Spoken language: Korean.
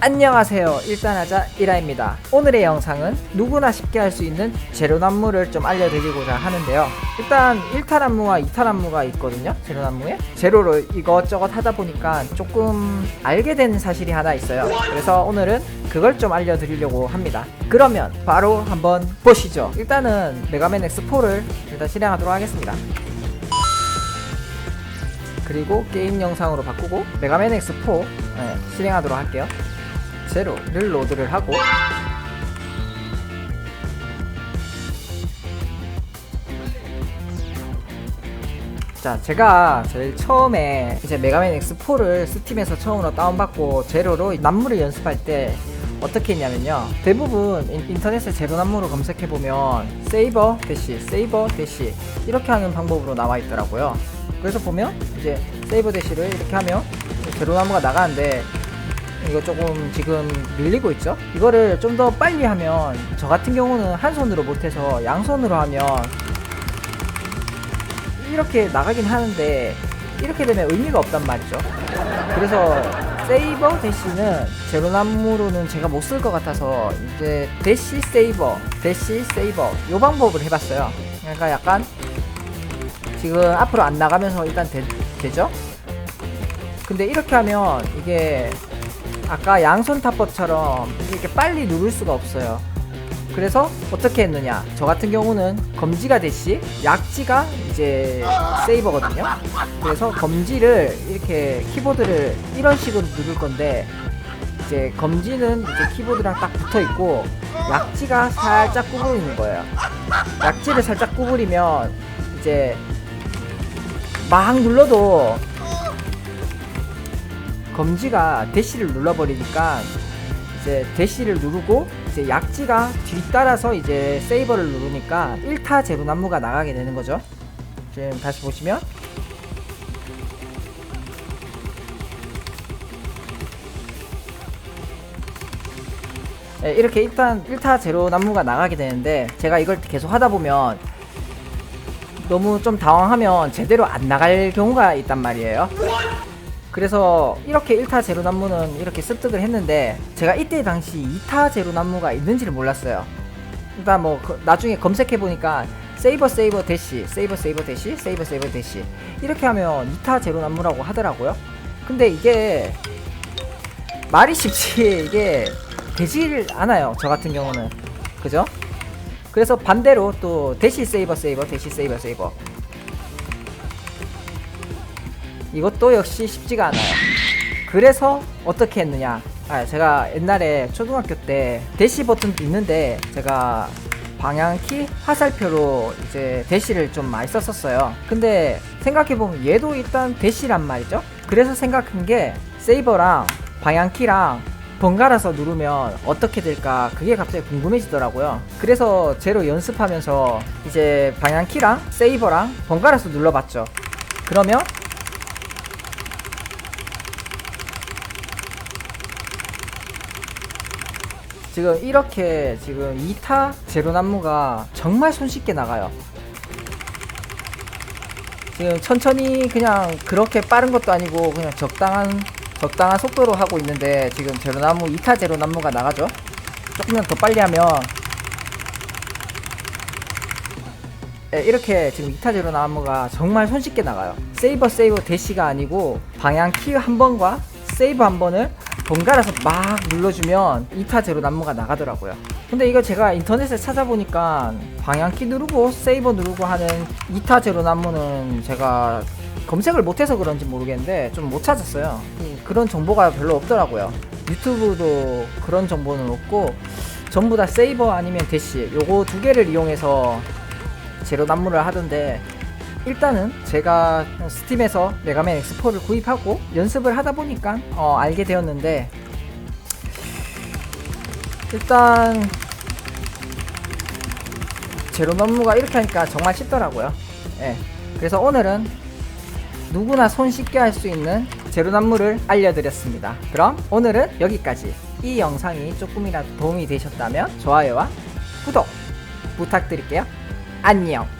안녕하세요. 일단하자 이라입니다. 오늘의 영상은 누구나 쉽게 할 수 있는 재료난무를 좀 알려드리고자 하는데요. 일단 1탄 난무와 2탄 난무가 있거든요. 재료난무에 재료로 이것저것 하다 보니까 조금 알게 된 사실이 하나 있어요. 그래서 오늘은 그걸 좀 알려드리려고 합니다. 그러면 바로 한번 보시죠. 일단은 메가맨 X4를 일단 실행하도록 하겠습니다. 그리고 게임 영상으로 바꾸고 메가맨 X4 실행하도록 할게요. 제로를 로드를 하고 자, 제가 제일 처음에 이제 메가맨 X4를 스팀에서 처음으로 다운받고 제로로 난무를 연습할 때 어떻게 했냐면요, 대부분 인터넷에 제로 난무로 검색해보면 세이버 대시 이렇게 하는 방법으로 나와 있더라고요. 그래서 보면 이제 세이버 대시를 이렇게 하면 제로 난무가 나가는데 이거 조금 지금 밀리고 있죠? 이거를 좀 더 빨리 하면, 저 같은 경우는 한 손으로 못해서 양손으로 하면 이렇게 나가긴 하는데 이렇게 되면 의미가 없단 말이죠. 그래서 세이버 대시는 제로난무로는 제가 못 쓸 것 같아서 이제 대시 세이버 요 방법을 해봤어요. 그러니까 약간 지금 앞으로 안 나가면서 일단 되죠? 근데 이렇게 하면 이게 아까 양손 탑법처럼 이렇게 빨리 누를 수가 없어요. 그래서 어떻게 했느냐, 저 같은 경우는 검지가 대시, 약지가 이제 세이버거든요. 그래서 검지를 이렇게 키보드를 이런 식으로 누를 건데, 이제 검지는 이제 키보드랑 딱 붙어 있고 약지가 살짝 구부리는 거예요. 약지를 살짝 구부리면 이제 막 눌러도 검지가 대시를 눌러버리니까 이제 대시를 누르고 이제 약지가 뒤따라서 이제 세이버를 누르니까 1타 제로 난무가 나가게 되는 거죠. 지금 다시 보시면 네, 이렇게 일단 1타 제로 난무가 나가게 되는데, 제가 이걸 계속 하다 보면 너무 좀 당황하면 제대로 안 나갈 경우가 있단 말이에요. 그래서 이렇게 1타 제로 난무는 이렇게 습득을 했는데, 제가 이때 당시 2타 제로 난무가 있는지를 몰랐어요. 일단 뭐 나중에 검색해보니까 세이버 대시 이렇게 하면 2타 제로 난무라고 하더라고요. 근데 이게 말이 쉽지 이게 되질 않아요, 저 같은 경우는. 그죠? 그래서 반대로 또 대시 세이버 이것도 역시 쉽지가 않아요. 그래서 어떻게 했느냐, 제가 옛날에 초등학교 때 대시 버튼도 있는데 제가 방향키 화살표로 이제 대시를 좀 많이 썼었어요. 근데 생각해보면 얘도 일단 대시란 말이죠. 그래서 생각한 게 세이버랑 방향키랑 번갈아서 누르면 어떻게 될까, 그게 갑자기 궁금해지더라고요. 그래서 제로 연습하면서 이제 방향키랑 세이버랑 번갈아서 눌러봤죠. 그러면 지금 이렇게 지금 2타 제로 난무가 정말 손쉽게 나가요. 지금 천천히 그냥 그렇게 빠른 것도 아니고 그냥 적당한 속도로 하고 있는데, 지금 제로 난무 2타 제로 난무가 나가죠. 조금만 더 빨리 하면 이렇게 지금 2타 제로 난무가 정말 손쉽게 나가요. 세이버 대시가 아니고 방향 키 한 번과 세이브 한 번을 번갈아서 막 눌러주면 2타 제로 난무가 나가더라고요. 근데 이거 제가 인터넷에 찾아보니까 방향키 누르고 세이버 누르고 하는 2타 제로 난무는 제가 검색을 못해서 그런지 모르겠는데 좀 못 찾았어요. 그런 정보가 별로 없더라고요. 유튜브도 그런 정보는 없고 전부 다 세이버 아니면 대시 요거 두 개를 이용해서 제로 난무를 하던데, 일단은 제가 스팀에서 메가맨 X4를 구입하고 연습을 하다 보니까 알게 되었는데, 일단 제로 난무가 이렇게 하니까 정말 쉽더라고요. 그래서 오늘은 누구나 손쉽게 할 수 있는 제로 난무를 알려드렸습니다. 그럼 오늘은 여기까지. 이 영상이 조금이라도 도움이 되셨다면 좋아요와 구독 부탁드릴게요. 안녕.